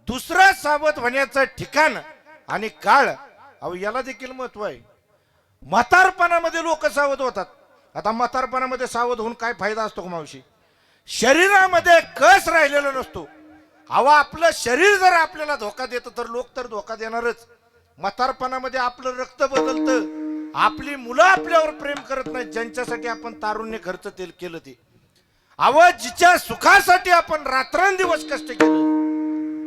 दुसरा सावध होण्याचं ठिकाण आणि काळ, अहो याला देखील महत्व आहे. म्हातारपणामध्ये लोक सावध होतात. आता म्हातारपणामध्ये सावध होऊन काय फायदा असतो का मावशी? शरीरामध्ये कस राहिलेला नसतो. अहो आपलं शरीर जर आपल्याला धोका देतं तर लोक तर धोका देणारच. म्हातारपणामध्ये आपलं रक्त बदलतं, आपली मुलं आपल्यावर प्रेम करत नाहीत, ज्यांच्यासाठी आपण तारुण्य खर्च केलं ते. अहो जिच्या सुखासाठी आपण रात्रंदिवस कष्ट केलं,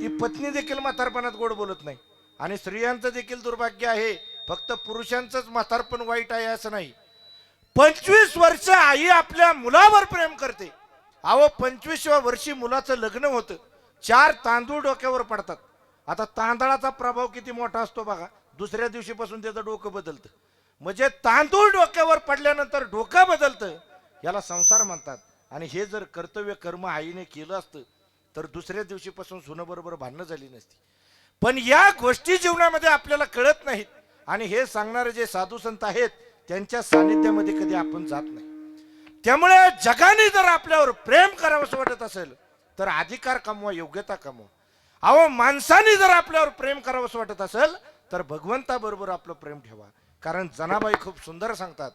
ती पत्नी देखील म्हातारपणात गोड बोलत नाही. आणि स्त्रियांचं देखील दुर्भाग्य आहे, फक्त पुरुषांचंच म्हातारपण वाईट आहे असं नाही. 25 वर्ष आई आपल्या मुलावर प्रेम करते. अहो 25व्या वर्षी मुलाचं लग्न होतं, 4 तांदूळ डोक्यावर पडतात. आता तांदळाचा प्रभाव किती मोठा असतो बघा. दुसऱ्या दिवशीपासून त्याचं डोकं बदलतं. म्हणजे तांदूळ डोक्यावर पडल्यानंतर डोकं बदलतं, याला संसार म्हणतात. आणि हे जर कर्तव्य कर्म आईने केलं असतं तर दुसऱ्या दिवशीपासून सुनेबरोबर भांडणं झाली नसती. पण या गोष्टी जीवनामध्ये आपल्याला कळत नाहीत. आणि हे सांगणारे जे साधू संत आहेत त्यांच्या सानिध्यामध्ये कधी आपण जात नाही. त्यामुळे जगाने जर आपल्यावर प्रेम करावंसं वाटत असेल तर अधिकार कमवा, योग्यता कमवा. अहो माणसाने जर आपल्यावर प्रेम करावंसं वाटत असेल तर भगवंताबरोबर आपलं प्रेम ठेवा. कारण जनाबाई खूप सुंदर सांगतात,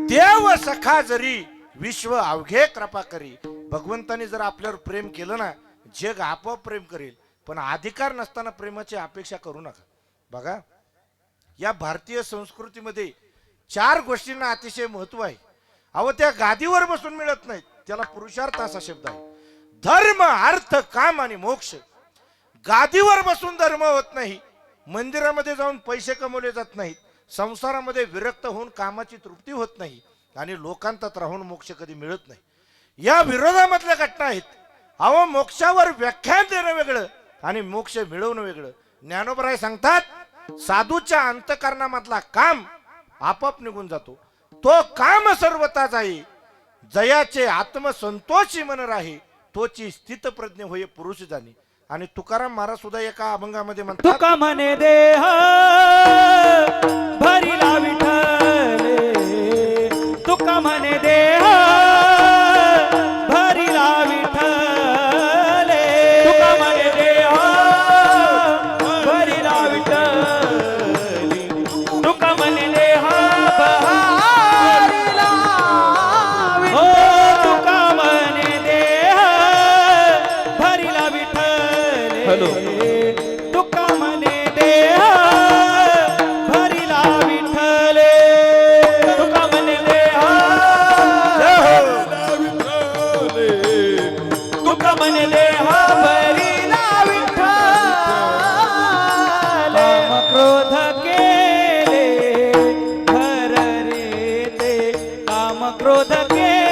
देव सखा जरी विश्व अवघे कृपा करी. भगवंताने जर आपल्यावर प्रेम केलं ना, जग आपोआप प्रेम करेल. पण अधिकार नसताना प्रेमाची अपेक्षा करू नका. बघा या भारतीय संस्कृतीमध्ये 4 गोष्टींना अतिशय महत्व आहे. अहो त्या गादीवर बसून मिळत नाहीत, त्याला पुरुषार्थ असा शब्द आहे. धर्म, अर्थ, काम आणि मोक्ष. गादीवर बसून धर्म होत नाही, मंदिरामध्ये जाऊन पैसे कमवले जात नाहीत, संसारामध्ये विरक्त होऊन कामाची तृप्ती होत नाही, आणि लोकांतात राहून मोक्ष कधी मिळत नाही. या विरोधामधल्या घटना आहेत. अहो मोक्षावर व्याख्यान देणं वेगळं आणि मोक्ष मिळवणं वेगळं. ज्ञानोबराय सांगतात, साधूच्या अंतकरणामधला काम आपाप निघून जातो. तो काम सर्वता जाई, जयाचे आत्मसंतोषी मन राही, तोची स्थित प्रज्ञ होय पुरुष जाणी. आणि तुकाराम महाराज सुद्धा एका अभंगामध्ये म्हणतात, तुका म्हणे देह भरिला विठ्ठले, तुका म्हणे देह भरिला विठ्ठले, तुका म्हणे देह भरिला विठ्ठले, तुका म्हणे देह भरिला हो, तुका म्हणे देह भरिला विठ्ठले. हॅलो, तुका म्हणे देह भरिला विठ्ठले, तुका म्हणे देह तुका म्हणे देह भरिला विठ्ठले. काम क्रोध केले घर रे ते, काम क्रोध केले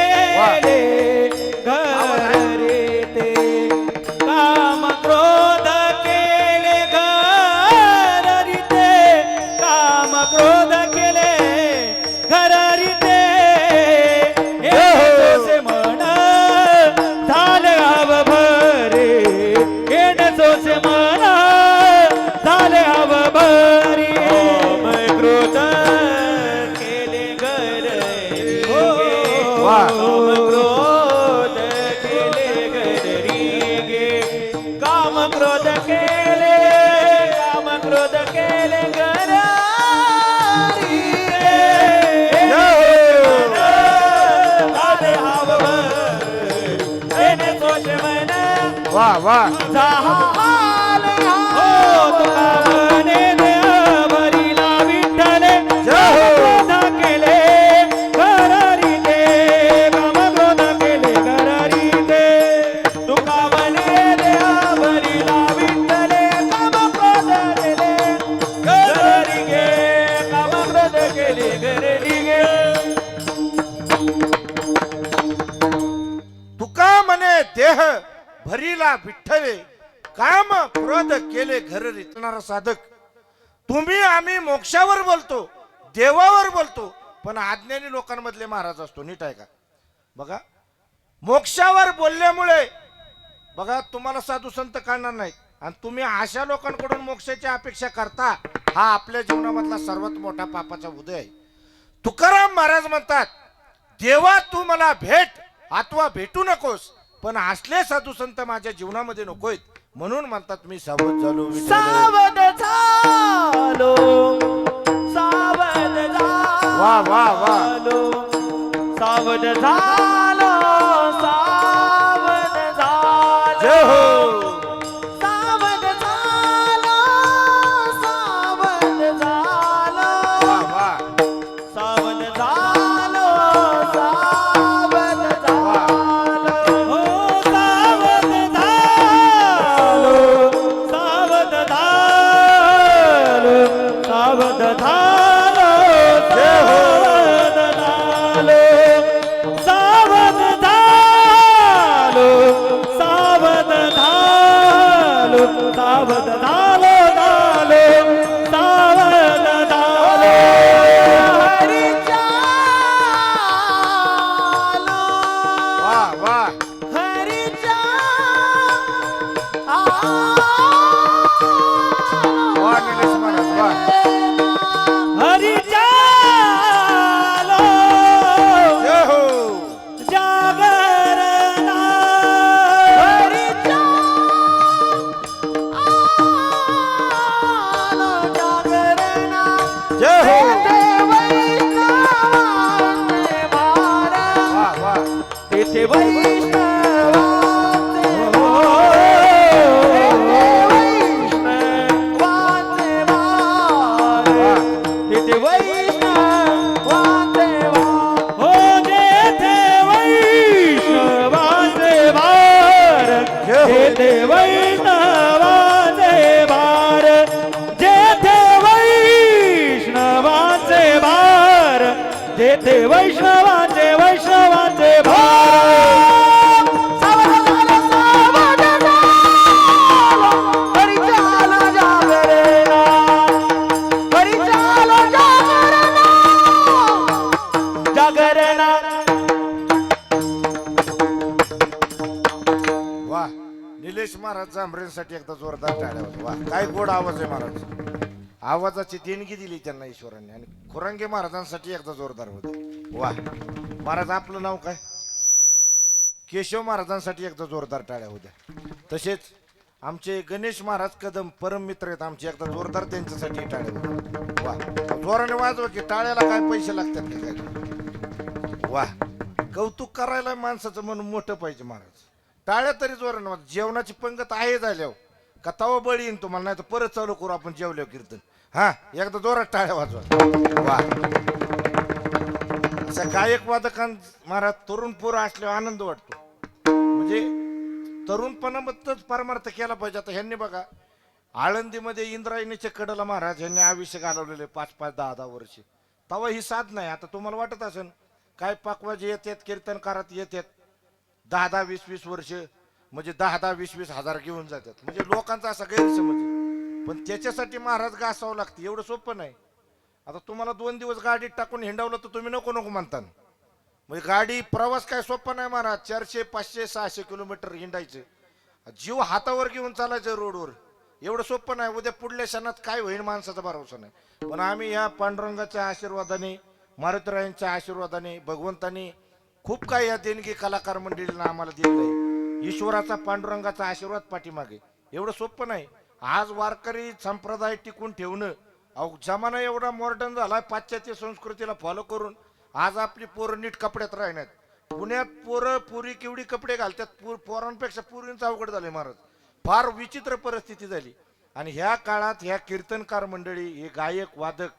घर रे ते, काम क्रोध केले घर रीते, काम क्रोध केले घर रीते. येणसोसे म्हण झाले हव भरे, येणसोसे म्हण झाले हव भरी. काम क्रोध केले घर रीते, काम क्रोध केले घर रीगे, काम क्रोध केले, काम क्रोध केले घर रीगे. झाले हव भरे, येणे सोचे मन वा वा, झाले हो, तुका म्हणे देह भरिला विठ्ठले, काम क्रोध केले घर रीते, काम क्रोध केले घर रीते. तुका म्हणे देह भरिला विठ्ठले, काम क्रोध केले घर रीगे, काम क्रोध केले घर रीगे. तुका म्हणे देह भरीला विठ्ठले, काम क्रोध केले घर रीतणारा साधक. तुम्ही आम्ही मोक्षावर बोलतो, देवावर बोलतो, पण अज्ञानी लोकांमधले महाराज असतो. नीट आहे का? बघा मोक्षावर बोलल्यामुळे बघा तुम्हाला साधू संत कळणार नाहीत, आणि तुम्ही अशा लोकांकडून मोक्षाची अपेक्षा करता, हा आपल्या जीवनामधला सर्वात मोठा पापाचा उदय आहे. तुकाराम महाराज म्हणतात, देवा तू मला भेट अथवा भेटू नकोस, पण असले साधू संत माझ्या जीवनामध्ये नकोयत. म्हणून म्हणतात मी सावध झालो विठ्ठल. सावध झालो, सावध झालो, वा वा वा. सावध झालो, सावध झालो, जय हो. सावध झालो, सावध झालो, वा वा. सावध झालो, सावध झालो, हो सावध झालो, सावध झालो, सावध झालो, जय हो. सावध झालो, सावध झालो, सावध झालो, सावध झालो, हरीच्या वा वा. हरीच्या वा निलेश महाराज वा. हरीच्या जय हो. जागरणा, हरीच्या जागरणा, जय हो. वैष्णवांचे भार, वा वा. तेथे वैष्णवांचे भार, तेथे वैष्णवांचे भार, हो जेथे वैष्णवांचे भार, जेथे वैष्णवांचे भार, जेथे वैष्णवांचे भार, जेथे वैष्णवांचे भार. सावध झालो, सावध झालो, हरीच्या जागरणा, हरीच्या जागरणा, जागरणा. वा. निलेश महाराज जांभरेंसाठी एकदा जोरदार टाळ्या होत्या. वा काय गोड आवाज आहे महाराज. आवाजाची देणगी दिली त्यांना ईश्वराने. आणि खुरांगे महाराजांसाठी एकदा जोरदार होते. वा. महाराज आपलं नाव काय? केशव महाराजांसाठी एकदा जोरदार टाळ्या होत्या. तसेच आमचे गणेश महाराज कदम परम मित्र आहेत आमचे, एकदा जोरदार त्यांच्यासाठी टाळ्या होत्या. वा. जोराने वाजवा की टाळ्याला काय पैसे लागतात की काय. वा. कौतुक करायला माणसाचं म्हणून मोठं पाहिजे महाराज. टाळ्या तरी जोराने वाजवा. जेवणाची पंगत आहे झाल्यावर का तवा बळी येईन तुम्हाला, नाही तर परत चालू करू आपण जेवल्यावर कीर्तन. हा एकदा जोरात टाळ्या वाजवा. वा. अशा गायक वादकां महाराज तरुण पोरं असल्यावर आनंद वाटतो. म्हणजे तरुणपणामध्येच परमार्थ केला पाहिजे. आता ह्यांनी बघा आळंदीमध्ये इंद्रायणीच्या कडला महाराज यांनी आयुष्य घालवलेले 5-5, 10-10 वर्ष. तवा ही साध नाही. आता तुम्हाला वाटत असेल काय पाकवाजे येतात कीर्तनकारात येतात 10-10, 20-20 वर्ष, म्हणजे 10-10, 20-20 हजार घेऊन जातात. म्हणजे लोकांचा असा गैरसमज आहे. पण त्याच्यासाठी महाराज गासावं लागते, एवढं सोपं नाही. आता तुम्हाला 2 दिवस गाडीत टाकून हिंडावलं तर तुम्ही नको नको म्हणता. म्हणजे गाडी प्रवास काय सोपा नाही महाराज. 400, 500, 600 किलोमीटर हिंडायचं, जीव हातावर घेऊन चालायचं रोडवर. एवढं सोपं नाही. उद्या पुढल्या क्षणात काय होईल माणसाचा भरोसा नाही. पण आम्ही या पांडुरंगाच्या आशीर्वादाने, मारुतीरायांच्या आशीर्वादाने, भगवंतानी खूप काही या देणगी कलाकार मंडळींना आम्हाला दिलेलं आहे. ईश्वराचा पांडुरंगाचा आशीर्वाद पाठीमागे. एवढं सोपं नाही. आज वारकरी संप्रदाय टिकून ठेवणं, अहो जमाना एवढा मॉडर्न झाला पाश्चात्य संस्कृतीला फॉलो करून. आज आपली पोरं नीट कपड्यात राहण्यात. पुण्यात पोरं पुरी केवढी कपडे घालतात, पोरांपेक्षा पुरींचं अवघड झाले महाराज. फार विचित्र परिस्थिती झाली. आणि ह्या काळात ह्या कीर्तनकार मंडळी, हे गायक वादक,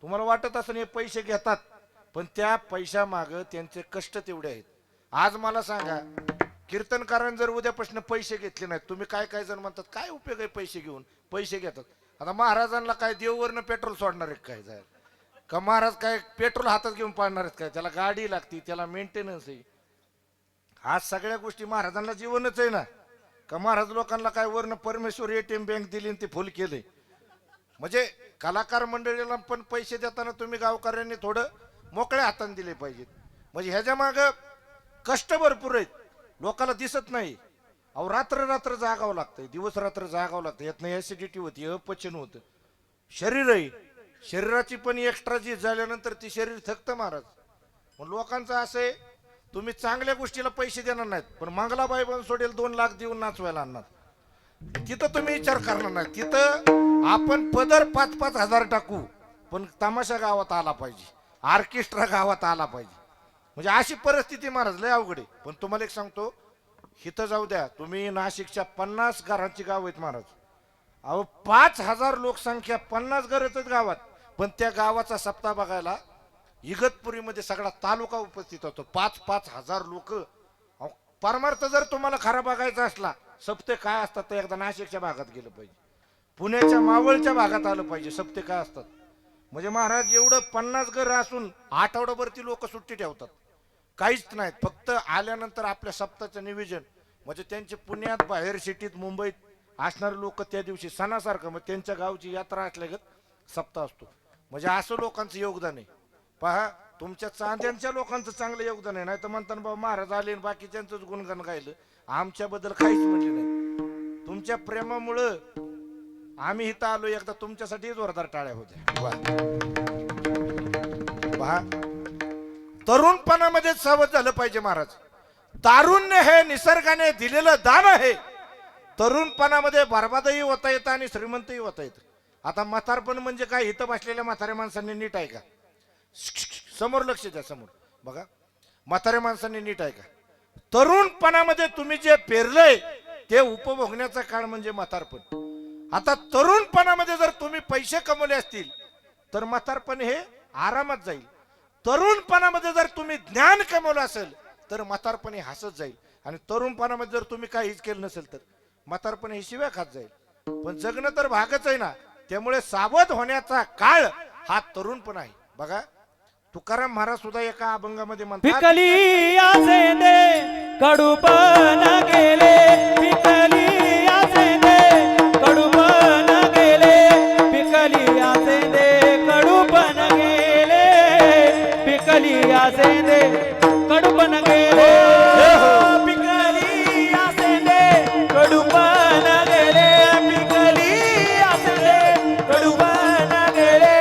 तुम्हाला वाटत असेल हे पैसे घेतात, पण त्या पैशामागं त्यांचे कष्ट तेवढे आहेत. आज मला सांगा, कीर्तनकारांनी जर उद्यापासून पैसे घेतले नाहीत, तुम्ही काय काय जण म्हणतात काय उपयोग आहे पैसे घेऊन, पैसे घेतात. आता महाराजांना काय देववरनं पेट्रोल सोडणार आहे काय जाय का? महाराज काय पेट्रोल हातात घेऊन पाडणार आहेत काय? त्याला गाडी लागती, त्याला मेंटेनन्स आहे. आज सगळ्या गोष्टी महाराजांना जीवनच आहे ना. का महाराज लोकांना काय वरनं परमेश्वर ATM बँक दिली आणि ते फुल केले. म्हणजे कलाकार मंडळीला पण पैसे देताना तुम्ही गावकऱ्यांनी थोडं मोकळ्या हाताने दिले पाहिजेत. म्हणजे ह्याच्या मागं कष्ट भरपूर आहेत, लोकांना दिसत नाही. अहो रात्र रात्र जागावं लागतंय, दिवस रात्र जागावं लागतं. यातनं ऍसिडिटी होती, अपचन होतं. शरीर आहे, शरीराची पण एक्स्ट्रा जी झाल्यानंतर ती शरीर थकतं महाराज. मग लोकांचं असं आहे, तुम्ही चांगल्या गोष्टीला पैसे देणार नाहीत, पण मंगलाबाई बन सोडेल 2 लाख देऊन नाचवायला आणणार. तिथं तुम्ही विचार करणार नाही. तिथं आपण पदर 5-5 हजार टाकू, पण तमाशा गावात आला पाहिजे, ऑर्केस्ट्रा गावात आला पाहिजे. म्हणजे अशी परिस्थिती महाराज लय अवघड आहे. पण तुम्हाला एक सांगतो, इथं जाऊ द्या तुम्ही, नाशिकच्या 50 घरांची गाव आहेत महाराज. अहो 5,000 लोकसंख्या, 50 घरच आहेत गावात. पण त्या गावाचा सप्ताह बघायला इगतपुरीमध्ये सगळा तालुका उपस्थित होतो. 5-5 हजार लोक. परमार्थ जर तुम्हाला खरा बघायचा असला, सप्ते काय असतात तर एकदा नाशिकच्या भागात गेलं पाहिजे, पुण्याच्या मावळच्या भागात आलं पाहिजे. सप्ते काय असतात म्हणजे महाराज, एवढं 50 घर असून आठवड्याभरती लोक सुट्टी ठेवतात, काहीच नाहीत. फक्त आल्यानंतर आपल्या सप्ताहाचं नियोजन, म्हणजे त्यांचे पुण्यात, बाहेर सिटीत, मुंबईत असणारे लोक त्या दिवशी सणासारखं, मग त्यांच्या गावची यात्रा असल्यागत सप्ताह असतो. म्हणजे असं लोकांचं योगदान आहे. पहा, तुमच्या चांद्यांच्या लोकांचं चांगलं योगदान आहे. नाही तर म्हणताना बाबा महाराज आले आणि बाकीच्यांचंच गुणगान गायलं, आमच्याबद्दल काहीच म्हणले नाही. तुमच्या प्रेमामुळं आम्ही इथं आलो. एकदा तुमच्यासाठी जोरदार टाळ्या होत्या. पहा, तरुणपणामध्ये सावध झालं पाहिजे महाराज. तारुण्य हे निसर्गाने दिलेलं दान आहे. तरुणपणामध्ये बरबादही होता येतं आणि श्रीमंतही होता येतं. आता म्हातारपण म्हणजे काय, इथं बसलेल्या म्हाताऱ्या माणसांनी नीट आहे का? समोर लक्ष द्या, समोर बघा. म्हाताऱ्या माणसांनी नीट आहे का? तरुणपणामध्ये तुम्ही जे पेरलंय ते उपभोगण्याचा काळ म्हणजे म्हातारपण. आता तरुणपणामध्ये जर तुम्ही पैसे कमवले असतील तर म्हातारपण हे आरामात जाईल. तरुणपणामध्ये जर तुम्ही ज्ञान कमवलं असेल तर म्हातारपण हे हसत जाईल. आणि तरुणपणामध्ये जर तुम्ही काहीच केलं नसेल तर म्हातारपण हे शिव्या खात जाईल. पण जगणं तर भागच आहे ना. त्यामुळे सावध होण्याचा काळ हा तरुणपण आहे. बघा, तुकाराम महाराज सुद्धा एका अभंगामध्ये म्हणतात, पिकली आसे दे कडूपण गेले, पिकली आसे दे कडूपण गेले, पिकली आसे दे कडूपण गेले, पिकली आसे दे कडूपण गेले, पिकली आसे दे कडूपण गेले, पिकली आसे दे कडूपण गेले,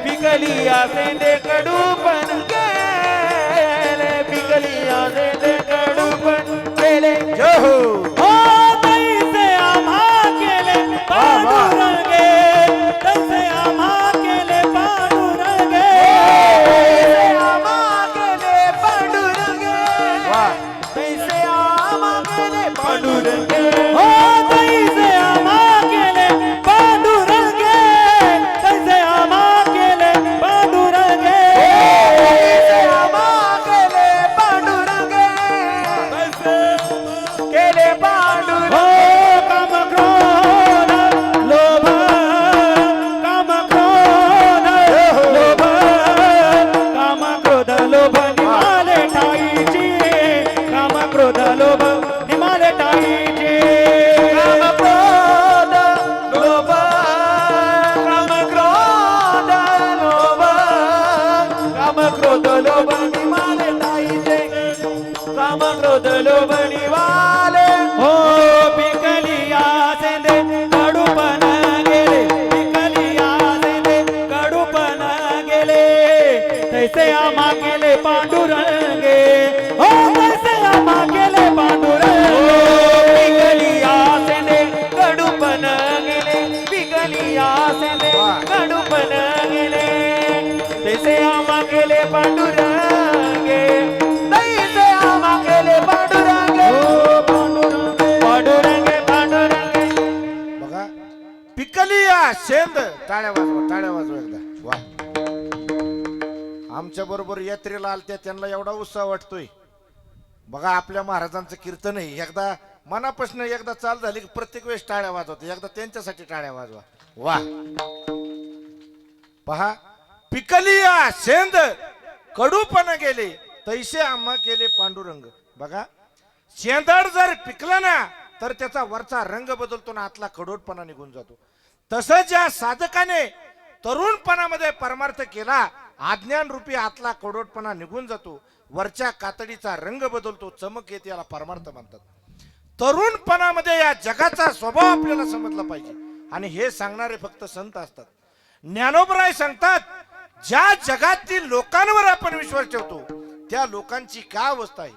पिकली आसे दे कडूपण गेले, पिकली आसे दे कडूपण गेले. जय हो. तैसे आम्हा केले पांडुरंगे, तैसे आम्हा केले पांडुरंगे, तैसे आम्हा केले पांडुरंगे, तैसे आम्हा केले पांडुरंगे, तैसे आम्हा केले पांडुरंगे, तैसे आम्हा केले पांडुरंगे, तैसे आम्हा केले पांडुरंगे, तैसे केले पांडुरंगे. काम क्रोध लोभ, काम क्रोध लोभ, काम क्रोध लोभ निमाले ठाईची, काम क्रोध लोभ निमाले ठाईची, काम क्रोध लोभ, काम क्रोध लोभ, काम क्रोध लोभ निमाले ठाईचे, काम क्रोध लोभ निवाले. हो पिकली आसे दे कडूपण गेले, पिकली आसे दे कडूपण गेले, तैसे आम्हा केले पांडुरंगे, हो तैसे आम्हा केले पांडुरंगे, पिकली आसे दे कडूपण गेले, पिकली आसे दे कडूपण गेले, तैसे आम्हा केले पांडुरंगे, तैसे आम्हा केले पांडुरंगे, पांडुरंगे पांडुरंगे. बघा, पिकली या शेंद. टाळ्या वाजवा, टाळ्या वाजवा एकदा. वा, आमच्या बरोबर यात्रेला आलत्या त्यांना एवढा उत्साह वाटतोय. बघा, आपल्या महाराजांचं कीर्तन आहे, एकदा मनापासून एकदा चाल झाली की प्रत्येक वेळेस टाळ्या वाजवतो. एकदा त्यांच्यासाठी टाळ्या वाजवा. वा, पहा, पिकली या शेंद कडूपण गेले, तैसे आम्हा केले पांडुरंग. बघा, शेंदड जर पिकलं ना तर त्याचा वरचा रंग बदलतो ना, आतला कडवटपणा निघून जातो. तसंच या साधकाने तरुणपणामध्ये परमार्थ केला, अज्ञान रूपी आतला कडवटपणा निघून जातो, वरच्या कातडीचा रंग बदलतो, चमक येते, याला परमार्थ म्हणतात. तरुणपणामध्ये या जगाचा स्वभाव आपल्याला समजला पाहिजे. आणि हे सांगणारे फक्त संत असतात. ज्ञानोबराय सांगतात, ज्या जगातील लोकांवर आपण विश्वास ठेवतो त्या लोकांची काय अवस्था आहे.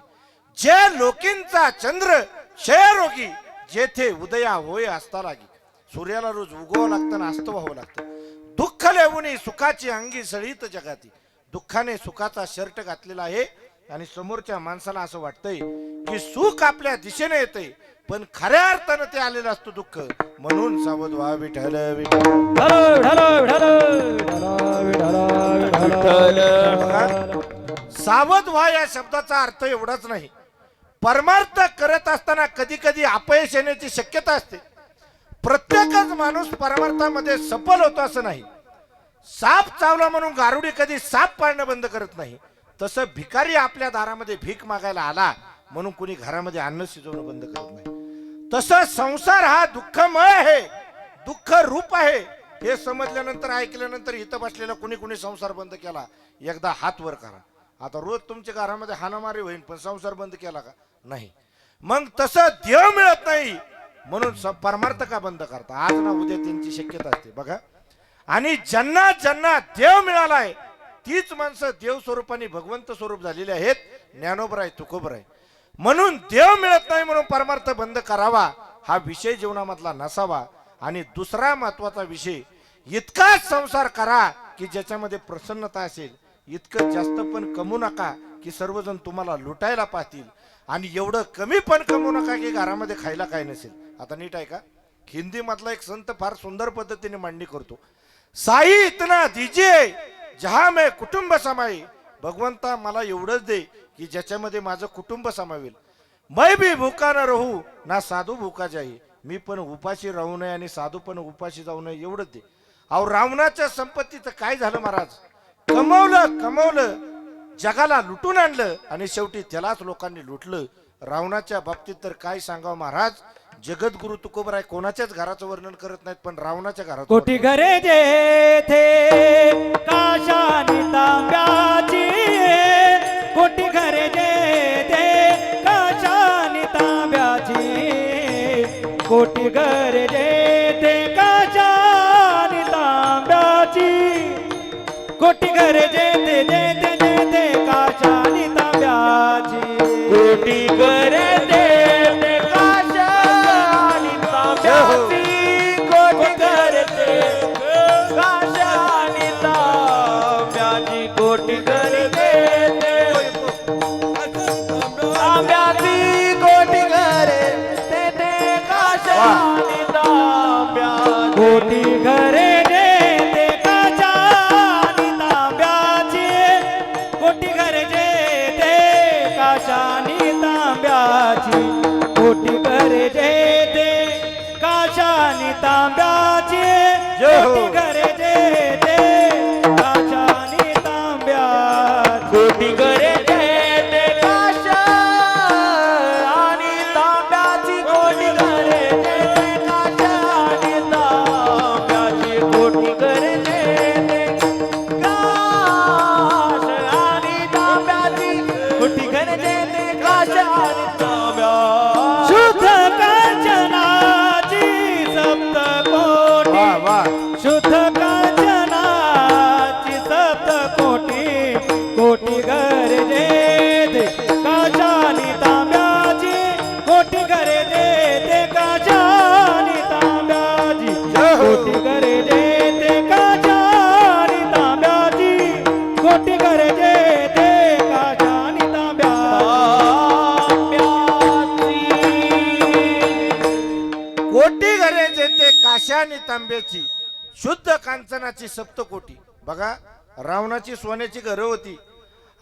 जे लोकींचा चंद्र क्षयरोगी, जेथे उदया होय असता लागी. सूर्याला रोज उगवावं लागतं आणि अस्त व्हावं लागतं. दुःख लेवुनी सुखाची अंगी सळीत जगाती. दुःखाने सुखाचा शर्ट घातलेला आहे आणि समोरच्या माणसाला असं वाटतंय की सुख आपल्या दिशेने येतंय, पण खऱ्या अर्थानं ते आलेलं असतं दुःख. म्हणून सावध व्हा विठ्ठल विठ्ठल. बघा, सावध व्हा या शब्दाचा अर्थ एवढाच नाही. परमार्थ करत असताना कधी कधी अपयश येण्याची शक्यता असते. प्रत्येकच माणूस परमार्थामध्ये सफल होतो असं नाही. साप चावला म्हणून गारुडी कधी साप पाळणं बंद करत नाही. तसं भिकारी आपल्या दारामध्ये भीक मागायला आला म्हणून कुणी घरामध्ये अन्न शिजवणं बंद करत नाही. तसं संसार हा दुःखमय आहे, दुःख रूप आहे. हे समजल्यानंतर ऐकल्यानंतर इथं बसलेला कुणी कुणी संसार बंद केला एकदा हात वर करा. आता रोज तुमच्या घरामध्ये हाणामारी होईल पण संसार बंद केला का? नाही. मग तसं देव मिळत नाही म्हणून परमार्थ का बंद करता? आज ना उद्या त्यांची शक्यता असते बघा. आणि ज्यांना ज्यांना देव मिळालाय तीच माणसं देव स्वरूपाने भगवंत स्वरूप झालेले आहेत. ज्ञानोबराय तुकोबराय. म्हणून देव मिळत नाही म्हणून परमार्थ बंद करावा हा विषय जीवनामधला नसावा. आणि दुसरा महत्वाचा विषय, इतकाच संसार करा की ज्याच्यामध्ये प्रसन्नता असेल. इतकं जास्त पण कमवू नका की सर्वजण तुम्हाला लुटायला पाहतील, आणि एवढं कमी पण कमवू नका की घरामध्ये खायला काय नसेल. आता नीट आहे का? हिंदी मधला एक संत फार सुंदर पद्धतीने मांडणी करतो. साई इतना दीजिए जहां मैं कुटुंब समाई. भगवंता मला एवढंच दे की ज्याच्यामध्ये माझं कुटुंब समावेल. मैं भी भूका न राहू ना साधू भूका जाई. मी पण उपाशी राहू नये आणि साधू पण उपाशी जाऊ नये एवढंच दे. अहो रावणाच्या संपत्तीचं काय झालं महाराज? कमवलं कमवलं, जगाला लुटून आणलं आणि शेवटी त्यालाच लोकांनी लुटलं. रावणाच्या बाबतीत तर काय सांगावं महाराज. जगद्गुरु तुकोबराय कोणाच्याच घराचं वर्णन करत नाहीत पण रावणाच्या घरात कोटी घरे जेथे काशानी तांब्याची. कोटी घरे जेथे काशानी तांब्याची. कोटी घरे जेथे काशानी तांब्याची. कोटी घरे जेथे जेथे जेथे काशानी तांब्याची. कोटी घरे जेथे काशानी तांब्याची. कोटी घरे जेथे काशानी तांब्याची. कोटी घरे जेथे तांब्याची. कोटी घरे जेथे काशानी तांब्याची. कोटी घरे जेथे काशानी तांब्याची. कोटी घरे जेथे काशानी तांब्याची. कोटी घरे जेथे काशानी तांब्याची. कोटी घरे जेथे काशानी तांब्याची. कोटी घरे जेथे काशानी तांब्याची. कोटी घरे जेथे काशानी तांब्याची. कोटी घरे जेथे काशानी तांब्याची. कोटी घरे जेथे काशानी तांब्याची. शुद्ध कांचनाची सप्त कोटी. वा वा. शुद्ध कांचनाची सप्त कोटी. कोटी घरे जेथे काशानी तांब्याची. कोटी घरे जेथे काशानी तांब्याची. कोटी घरे जेथे काशानी तांब्याची. कोटी घरे जेथे काशानी तांब्याची. कोटी घरे जेथे काशा आणि तांब्याची. शुद्ध कांचनाची सप्तकोटी. बघा, रावणाची सोन्याची घरं होती.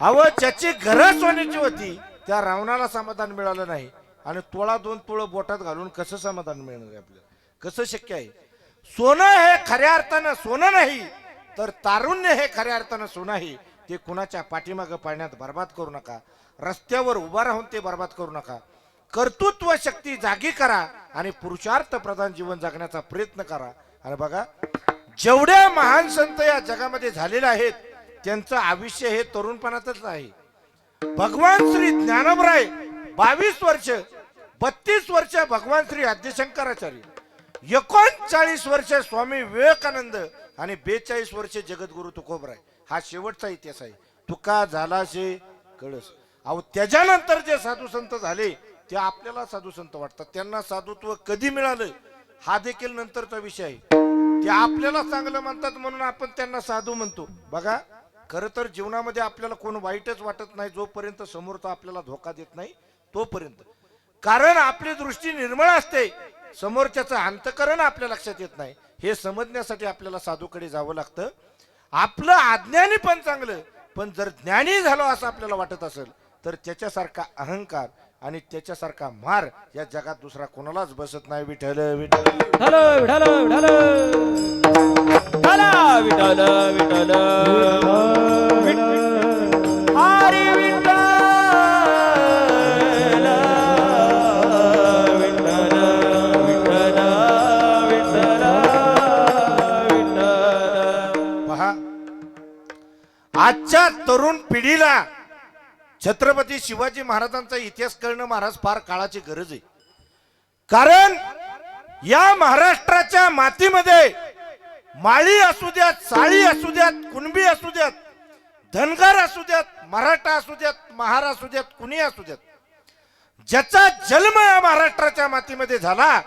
अव ज्याची घरं सोन्याची होती त्या रावणाला समाधान मिळालं नाही. आणि तोळा दोन तोळ बोटात घालून कसं समाधान मिळणार आहे आपल्याला? कसं शक्य आहे? सोनं हे खऱ्या अर्थानं सोनं नाही, तर तारुण्य हे खऱ्या अर्थानं सोनं आहे. ते कुणाच्या पाठीमागं पाळण्यात बर्बाद करू नका. रस्त्यावर उभा राहून ते बर्बाद करू नका. कर्तृत्व शक्ती जागी करा आणि पुरुषार्थ प्रधान जीवन जगण्याचा प्रयत्न करा. आणि बघा, जेवढ्या महान संत या जगामध्ये झालेले आहेत त्यांचं आयुष्य हे तरुणपणातच आहे. भगवान श्री ज्ञानोबराय 22 वर्ष, 32 वर्ष भगवान श्री आद्यशंकराचार्य, 39 वर्ष स्वामी विवेकानंद आणि 42 वर्ष जगद्गुरु तुकोबराय. हा शेवटचा इतिहास आहे. तुका झाला शे कळस. अहो त्याच्यानंतर जे साधू संत झाले ते आपल्याला साधू संत वाटतात. त्यांना साधुत्व कधी मिळालं हा देखील नंतरचा विषय आहे. ते आपल्याला चांगलं म्हणतात म्हणून आपण त्यांना साधू म्हणतो. बघा, खरं तर जीवनामध्ये आपल्याला कोण वाईटच वाटत नाही जोपर्यंत समोरचा आपल्याला धोका देत नाही तोपर्यंत. कारण आपली दृष्टी निर्मळ असते, समोरच्याचं अंतकरण आपल्या लक्षात येत नाही. हे समजण्यासाठी आपल्याला साधूकडे जावं लागतं. आपलं अज्ञानी पण चांगलं, पण जर ज्ञानी झालो असं आपल्याला वाटत असेल तर त्याच्यासारखा अहंकार आणि त्याच्यासारखा मार या जगात दुसरा कोणालाच बसत नाही. विठ्ठल विठ्ठल विठ्ठल विठ्ठल विठ्ठल विठ्ठल विठ्ठल हरी विठ्ठल विठ्ठल विठ्ठल विठ्ठल विठ्ठल. पहा, आजच्या तरुण पिढीला छत्रपती शिवाजी महाराजांचा इतिहास कळणं महाराज फार काळाची गरज आहे. कारण या महाराष्ट्राच्या मातीमध्ये माळी असू द्यात, साळी असू द्यात, कुणबी असू द्यात, धनगर असू द्यात, मराठा असू द्यात, महार असू द्यात, कुणी असू द्यात, ज्याचा जन्म या महाराष्ट्राच्या मातीमध्ये झाला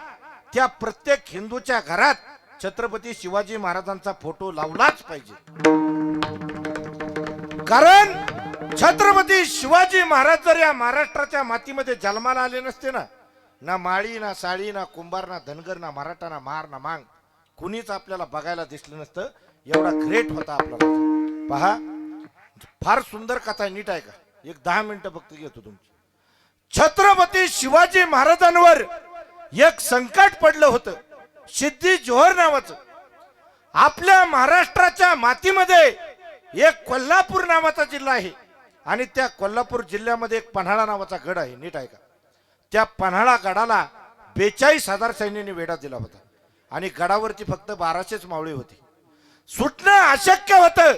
त्या प्रत्येक हिंदूच्या घरात छत्रपती शिवाजी महाराजांचा फोटो लावलाच पाहिजे. कारण छत्रपती शिवाजी महाराज जर या महाराष्ट्राच्या मातीमध्ये जन्माला आले नसते ना माळी ना साळी ना कुंभार ना धनगर ना मराठा ना महार ना मांग कुणीच आपल्याला बघायला दिसलं नसतं. एवढा ग्रेट होता आपला राजा. पहा, फार सुंदर कथा आहे, नीट आहे का? एक 10 मिनिटं फक्त घेतो तुमची. छत्रपती शिवाजी महाराजांवर एक संकट पडलं होतं, सिद्धी जोहर नावाचं. आपल्या महाराष्ट्राच्या मातीमध्ये एक कोल्हापूर नावाचा जिल्हा आहे आणि त्या कोल्हापूर जिल्ह्यामध्ये एक पन्हाळा नावाचा गड आहे. नीट आहे का? त्या पन्हाळा गडाला 42,000 सैन्याने वेढा दिला होता आणि गडावरती फक्त 1200च मावळे होती. सुटणं अशक्य होतं.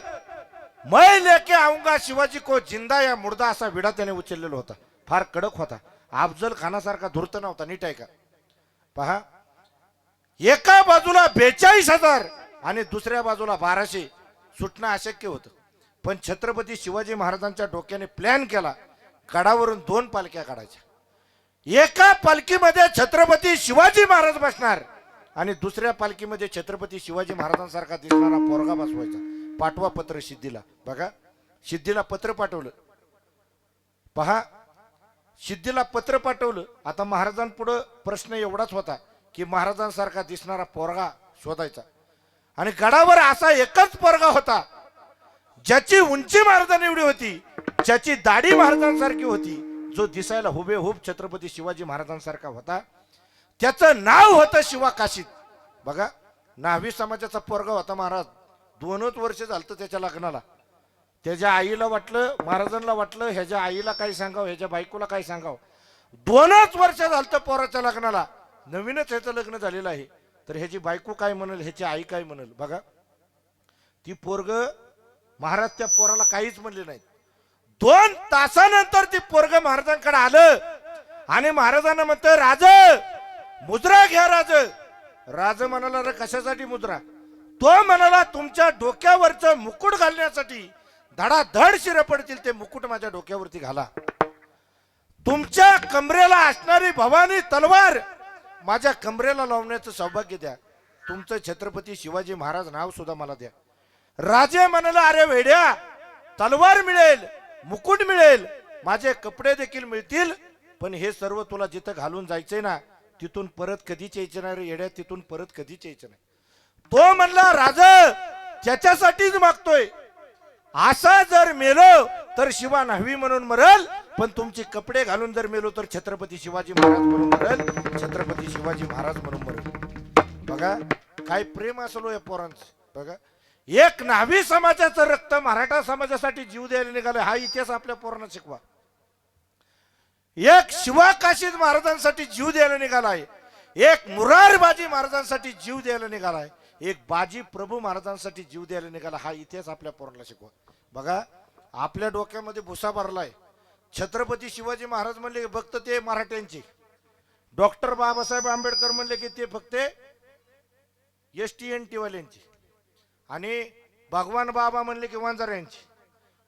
मैं लेके आऊंगा शिवाजी को जिंदा या मुर्दा असा विडा त्याने उचललेला होता. फार कडक होता. अफजल खानासारखा धूर्त नव्हता. नीट आहे का? पहा, एका बाजूला 42,000 आणि दुसऱ्या बाजूला 1200. सुटणं अशक्य होतं. पण छत्रपती शिवाजी महाराजांच्या डोक्याने प्लॅन केला. गडावरून 2 पालख्या काढायच्या. एका पालखीमध्ये छत्रपती शिवाजी महाराज बसणार आणि दुसऱ्या पालखीमध्ये छत्रपती शिवाजी महाराजांसारखा दिसणारा पोरगा बसवायचा. पाठवा पत्र सिद्धीला. बघा, सिद्धीला पत्र पाठवलं. पहा, सिद्धीला पत्र पाठवलं. आता महाराजांपुढे प्रश्न एवढाच होता की महाराजांसारखा दिसणारा पोरगा शोधायचा आणि गडावर असा एकच पोरगा होता ज्याची उंची महाराजांनी एवढी होती, ज्याची दाढी महाराजांसारखी होती, जो दिसायला हुबेहूब छत्रपती शिवाजी महाराजांसारखा होता. त्याचं नाव होतं शिवा काशीद. बघा, न्हावी समाजाचा पोरगा होता महाराज. 2च वर्ष झालं त्याच्या लग्नाला. त्याच्या आईला वाटलं, महाराजांना वाटलं ह्याच्या आईला काय सांगावं, ह्याच्या बायकोला काय सांगावं. 2च वर्ष झालं पोराच्या लग्नाला. नवीनच ह्याचं लग्न झालेलं आहे. तर ह्याची बायको काय म्हणेल, ह्याची आई काय म्हणेल. बघा, ती पोरग महाराज त्या पोराला काहीच म्हणले नाही. 2 तासानंतर ती पोरग महाराजांकडे आलं आणि महाराजांना म्हणतं, राज मुद्रा घ्या. राज म्हणाला, रे कशासाठी मुद्रा? तो म्हणाला, तुमच्या डोक्यावरचं मुकुट घालण्यासाठी. धडाधड शिर पडतील ते मुकुट माझ्या डोक्यावरती घाला. तुमच्या कमरेला असणारी भवानी तलवार माझ्या कमरेला लावण्याचं सौभाग्य द्या. तुमचं छत्रपती शिवाजी महाराज नाव सुद्धा मला द्या. राजे म्हणाला, अरे वेड्या, तलवार मिळेल, मुकुट मिळेल, माझे कपडे देखील मिळतील, पण हे सर्व तुला जिथं घालून जायचंय ना तिथून परत कधीच यायचं नाही रे येड्या, तिथून परत कधीच यायचं नाही. तो म्हणला, राज त्याच्यासाठीच मागतोय. असा जर मेलो तर शिवा न्हावी म्हणून मरल, पण तुमचे कपडे घालून जर मेलो तर छत्रपती शिवाजी महाराज म्हणून मरल, छत्रपती शिवाजी महाराज म्हणून मरल. बघा काय प्रेम असलो या पोरांचं. बघा, एक न्हावी समाजाचं रक्त मराठा समाजासाठी जीव द्यायला निघालं. हा इतिहास आपल्या पोरांना शिकवा. एक शिवा काशीद महाराजांसाठी जीव द्यायला निघाला आहे. एक मुरारबाजी महाराजांसाठी जीव द्यायला निघाला आहे. एक बाजी प्रभू महाराजांसाठी जीव द्यायला निघाला. हा इतिहास आपल्या पोरांना शिकवा. बघा, आपल्या डोक्यामध्ये भुसा भरलाय. छत्रपती शिवाजी महाराज म्हणले की फक्त ते मराठ्यांचे. डॉक्टर बाबासाहेब आंबेडकर म्हणले की ते फक्त STNT वाल्यांची. आणि भगवान बाबा म्हणले की वंजाऱ्यांची.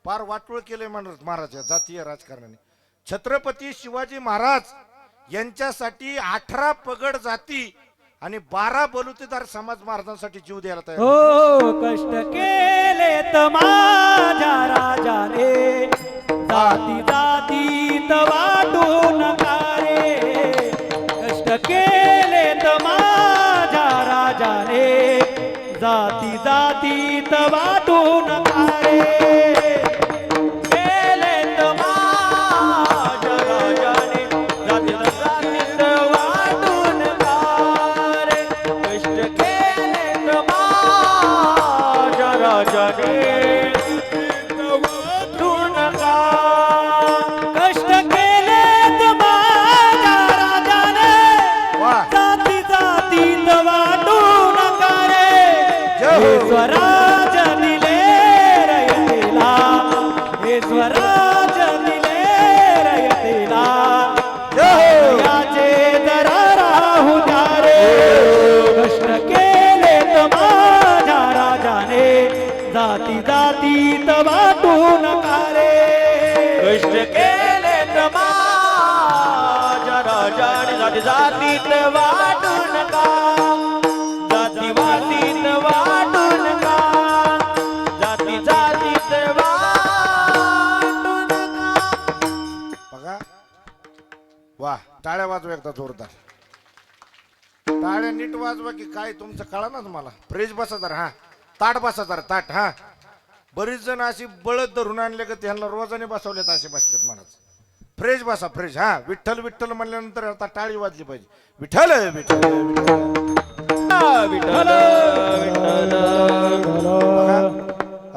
फार वाटोळ केले महाराज या जातीय राजकारणाने. छत्रपती शिवाजी महाराज यांच्यासाठी 18 पगड जाती आणि 12 बलुतेदार समाज महाराजांसाठी जीव द्यायला तयार हो कष्ट केले तर माझ्या राजाने जाती जातीत वाटू नका रे कष्ट केले तर माझ्या राजाने जाती जातीत वाटू नका रे केले तर माझ्या राजाने जाती जातीत वाटू नका रे कष्ट केले तर माझ्या राजाने वाटू नका कष्ट केले तर माझ्या राजाने वाह. जाती जातीत वाटू नका रे जय हो. हे स्वराज दिले रयतेला हे स्वराज दिले रयतेला याचे जरा राहू द्या रे कष्ट केले तर माझ्या राजाने जाती जातीत वाटू नका रे कष्ट केले तर माझ्या राजाने जाती जातीत वाटू नका जाती वाटीत वाटू नका जाती जातीत वाटू नका बघा वा टाळ्या वाजवा एकदा जोरदार टाळ्या नीट वाजवा की काय तुमचं कळा ना मला फ्रेश बसा जरा हा ताट बसा जरा ताट हा बरीच जण अशी बळद धरून आणले का त्यांना रोजाने बसवलेत असे बसलेत महाराज फ्रेश बसा फ्रेश हा विठ्ठल विठ्ठल म्हणल्यानंतर आता टाळी वाजली पाहिजे विठ्ठल विठ्ठल विठ्ठल विठ्ठल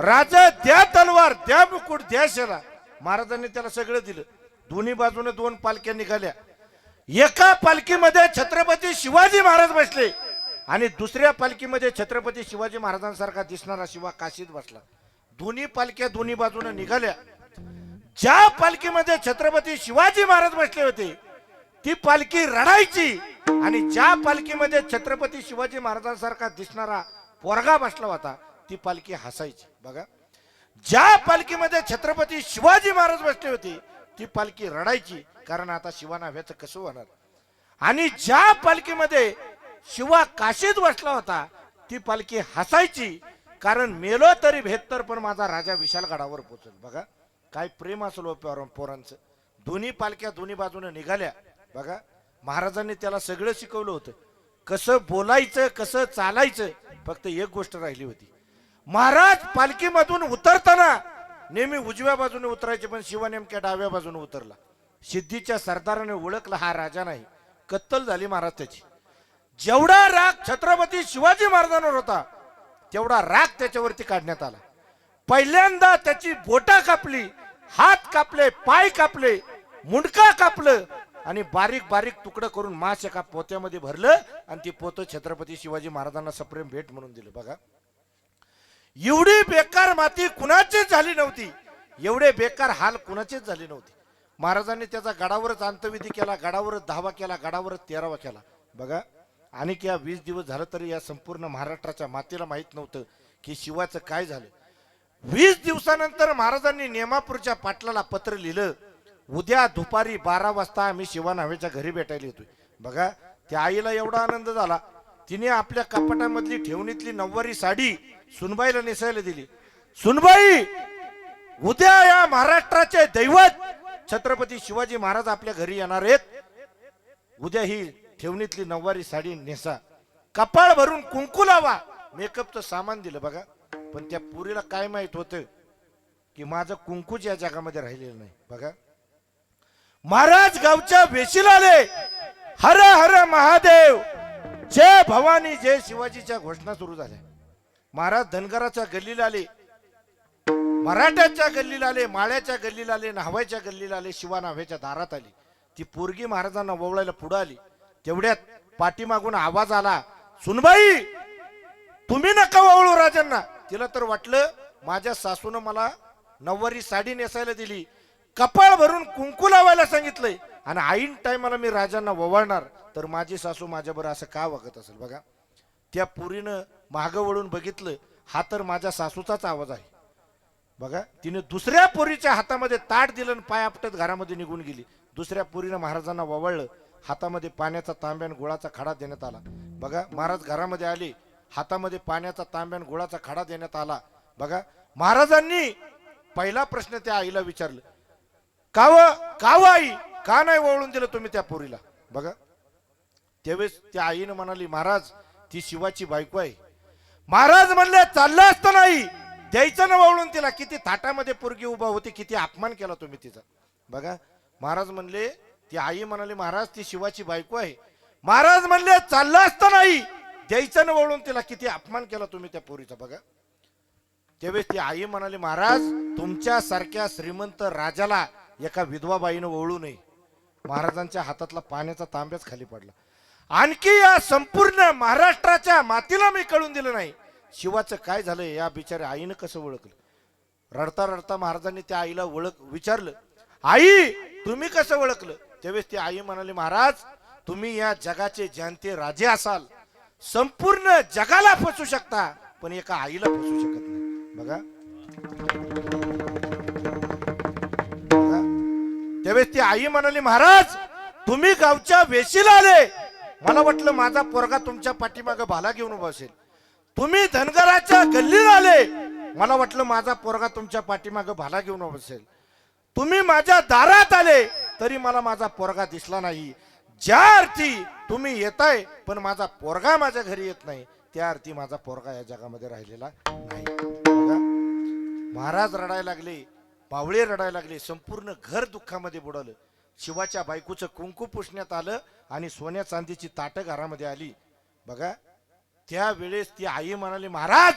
राजा द्या तलवार द्या मुकुट द्या शेला महाराजांनी त्याला सगळं दिलं दोन्ही बाजूने 2 पालख्या निघाल्या एका पालखीमध्ये छत्रपती शिवाजी महाराज बसले आणि दुसऱ्या पालखीमध्ये छत्रपती शिवाजी महाराजांसारखा दिसणारा शिवा काशीत बसला दोन्ही पालख्या दोन्ही बाजूने निघाल्या ज्या पालखीमध्ये छत्रपती शिवाजी महाराज बसले होते ती पालखी रडायची आणि ज्या पालखीमध्ये छत्रपती शिवाजी महाराजांसारखा दिसणारा पोरगा बसला होता ती पालखी हसायची बघा ज्या पालखीमध्ये छत्रपती शिवाजी महाराज बसले होते ती पालखी रडायची कारण आता शिवा नाव्याचं कसं होणार आणि ज्या पालखीमध्ये शिवा काशीत बसला होता ती पालखी हसायची कारण मेलो तरी भेत्तर पण माझा राजा विशालगडावर पोहोचल बघा काय प्रेम असलो पोरांचं दोन्ही पालख्या दोन्ही बाजूने निघाल्या बघा महाराजांनी त्याला सगळं शिकवलं होतं कसं बोलायचं कसं चालायचं फक्त एक गोष्ट राहिली होती महाराज पालखीमधून उतरताना नेहमी उजव्या बाजूने उतरायचे पण शिवा नेमक्या डाव्या बाजूने उतरला सिद्धीच्या सरदाराने ओळखला हा राजा नाही कत्तल झाली महाराज त्याची जेवढा राग छत्रपती शिवाजी महाराजांवर होता तेवढा राग त्याच्यावरती काढण्यात आला पहिल्यांदा त्याची बोटा कापली हात कापले पाय कापले मुंडका कापलं आणि बारीक बारीक तुकडं करून मास एका पोत्यामध्ये भरलं आणि ती पोतं छत्रपती शिवाजी महाराजांना सप्रेम भेट म्हणून दिलं बघा एवढी बेकार माती कुणाचीच झाली नव्हती एवढे बेकार हाल कुणाचेच झाले नव्हते महाराजांनी त्याचा गडावरच अंतविधी केला गडावरच 10वा केला गडावरच 13वा केला बघा आणि या 20 दिवस झालं तरी या संपूर्ण महाराष्ट्राच्या मातीला माहित नव्हतं की शिवाचं काय झालं 20 दिवसानंतर महाराजांनी नेमापूरच्या पाटलाला पत्र लिहिलं उद्या दुपारी 12 वाजता आम्ही शिवा नावेच्या घरी भेटायला येतोय बघा त्या आईला एवढा आनंद झाला तिने आपल्या कपाटामधली ठेवणीतली 9वारी साडी सुनबाईला नेसायला दिली सुनबाई उद्या या महाराष्ट्राचे दैवत छत्रपती शिवाजी महाराज आपल्या घरी येणार आहेत उद्या ही ठेवणीतली 9वारी साडी नेसा कपाळ भरून कुंकू लावा मेकअपचं सामान दिलं बघा पण त्या पुरीला काय माहित होतं की माझं कुंकूच या जगामध्ये राहिलेलं नाही बघा महाराज गावच्या वेशीला आले हर हर महादेव जय भवानी जय शिवाजीच्या घोषणा सुरू झाल्या महाराज धनगराच्या गल्लीला आले मराठ्याच्या गल्लीला आले माळ्याच्या गल्लीला आले न्हावायच्या गल्लीला आले शिवा नाव्याच्या दारात आली ती पोरगी महाराजांना ववळायला पुढे आली तेवढ्यात पाठीमागून आवाज आला सुनबाई तुम्ही नका वळू राजांना तिला तर वाटलं माझ्या सासून मला 9वारी साडी नेसायला दिली कपाळ भरून कुंकू लावायला सांगितलंय आणि ऐन टायमाला मी राजांना वळणार तर माझी सासू माझ्याबरोबर असं का वागत असेल बघा त्या पुरीनं मागं वळून बघितलं हा तर माझ्या सासूचाच आवाज आहे बघा तिने दुसऱ्या पोरीच्या हातामध्ये ताट दिलं आणि पाय आपटत घरामध्ये निघून गेली दुसऱ्या पोरीनं महाराजांना वळलं हातामध्ये पाण्याचा तांब्या आणि गुळाचा खडा देण्यात आला. बघा महाराज घरामध्ये आले, हातामध्ये पाण्याचा तांब्या आणि गुळाचा खडा देण्यात आला. बघा महाराजांनी पहिला प्रश्न त्या आईला विचारलं, काव आई, का नाही वळून दिलं तुम्ही त्या पोरीला? बघा त्यावेळेस त्या आईनं म्हणाली, महाराज ती शिवाची बायको आहे. महाराज म्हणले चाललं असतं नाही, द्यायचं ना वळून तिला. किती थाटामध्ये पोरगी उभा होती, किती अपमान केला तुम्ही तिचा. बघा महाराज म्हणले, ती आई म्हणाली महाराज ती शिवाची बायको आहे. महाराज म्हणले चाललं असतं नाही, द्यायचं ना वळून तिला. किती अपमान केला तुम्ही त्या पोरीचा. बघा त्यावेळेस ती आई म्हणाली, महाराज तुमच्या सारख्या श्रीमंत राजाला एका विधवा बाईनं वळू नये. महाराजांच्या हातातला पाण्याचा तांब्याच खाली पडला. आणखी या संपूर्ण महाराष्ट्राच्या मातीला मी कळून दिलं नाही शिवाचं काय झालंय. या बिचाऱ्या आईनं कसं ओळखलं? रडता रडता महाराजांनी त्या आईला विचारलं, आई तुम्ही कसं ओळखलं? त्यावेळेस ती आई म्हणाली, महाराज तुम्ही या जगाचे जानते राजे असाल, संपूर्ण जगाला फसू शकता पण एका आईला फसू शकत नाही. बघा त्यावेळेस ती आई म्हणाली, महाराज तुम्ही गावच्या वेशीला आले, मला वाटलं माझा पोरगा तुमच्या पाठीमागे भाला घेऊन उभा असेल. तुम्ही धनगराच्या गल्लीला आले, मला वाटलं माझा पोरगा तुमच्या पाठीमागे भाला घेऊन उभा असेल. तुम्ही माझ्या दारात आले तरी मला माझा पोरगा दिसला नाही. ज्या अर्थी तुम्ही येताय पण माझा पोरगा माझ्या घरी येत नाही, त्या अर्थी माझा पोरगा या जगामध्ये राहिलेला नाही. बघा महाराज रडायला लागले, पावळे रडायला लागले, संपूर्ण घर दुःखामध्ये बुडालं. शिवाच्या बायकोचं कुंकू पुसण्यात आलं आणि सोन्या चांदीची ताटं घरामध्ये आली. बघा त्यावेळेस ती आई म्हणाली, महाराज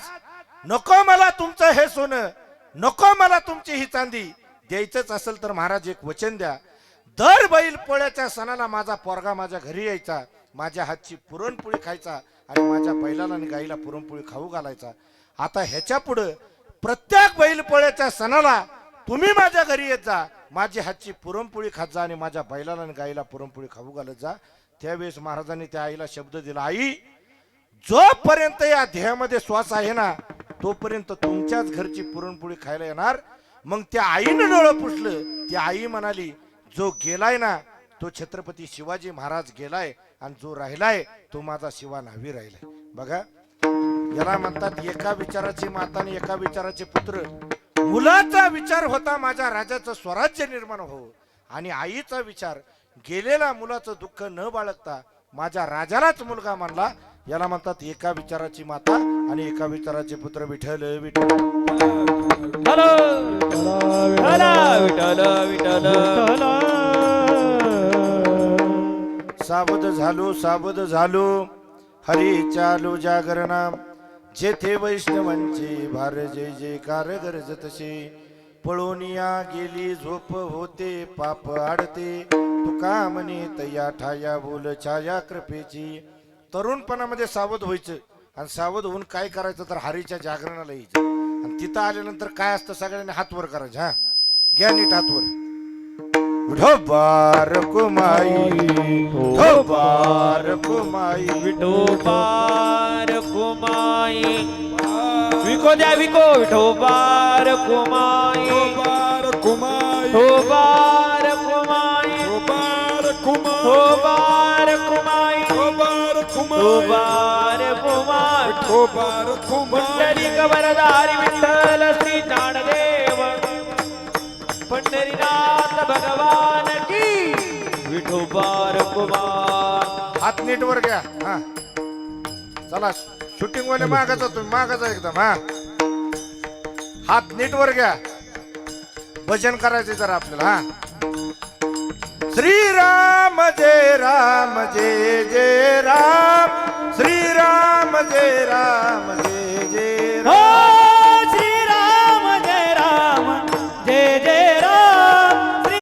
नको मला तुमचं हे सोनं, नको मला तुमची ही चांदी. द्यायचंच असेल तर महाराज एक वचन द्या, दर बैल पोळ्याच्या सणाला माझा पोरगा माझ्या घरी यायचा, माझ्या हातची पुरणपोळी खायचा आणि माझ्या बैलाला आणि गाईला पुरणपोळी खाऊ घालायचा. आता ह्याच्या पुढे प्रत्येक बैल पोळ्याच्या सणाला तुम्ही माझ्या घरी येत जा, माझी हातची पुरणपोळी खात जा आणि माझ्या बैलाला आणि गाईला पुरणपोळी खाऊ घालत जा. त्यावेळेस महाराजांनी त्या आईला शब्द दिला, आई जोपर्यंत या देहामध्ये श्वास आहे ना तोपर्यंत तुमच्याच घरची पुरणपोळी खायला येणार. मग त्या आईनं डोळं पुसलं. ती आई म्हणाली, जो गेलाय ना तो छत्रपती शिवाजी महाराज गेलाय आणि जो राहिलाय तो माझा शिवा न्हावी राहिलाय. बघा याला म्हणतात एका विचाराची माता आणि एका विचाराचे पुत्र. मुलाचा विचार होता माझ्या राजाचं स्वराज्य निर्माण हो, आणि आईचा विचार गेलेल्या मुलाचं दुःख न बाळगता माझ्या राजालाच मुलगा मानला. याला म्हणतात एका विचाराची माता आणि एका विचाराचे पुत्र. विठ्ठल विठ्ठल सावध झालो हरी चालो जागरणा. जेथे वैष्णवांचे भार जय जयकार गरजतसे. पळोनिया गेली झोप होते पाप आडते. तुका म्हणे तया ठाया बोल छाया कृपेची. तरुणपणामध्ये सावध व्हायचं आणि सावध होऊन काय करायचं तर हरीच्या जागरणाला यायचं. आणि तिथं आल्यानंतर काय असतं सगळ्यांनी हात वर करायचे. हा घ्या नीट हात वर. विठोबार कुमाई विठोबार कुमाई विठोबार कुमाई विको द्या विको. विठोबार कुमाई विठोबार कुमाई विठोबार कुमाई विठोबार कुमाई विठोबार कुमाई विठोबार कुमाई. पंढरीक वरदारी विठ्ठल श्री ज्ञानदेव पंढरीनाथ भगवान की. विठोबार कुमार. हात नीट वर घ्या. हा चला शूटिंग वाले मागाचा तुम्ही मागाचा एकदम. हा हात नीट वर घ्या. भजन करायचे जरा आपल्याला. हा श्रीराम जय राम जय जय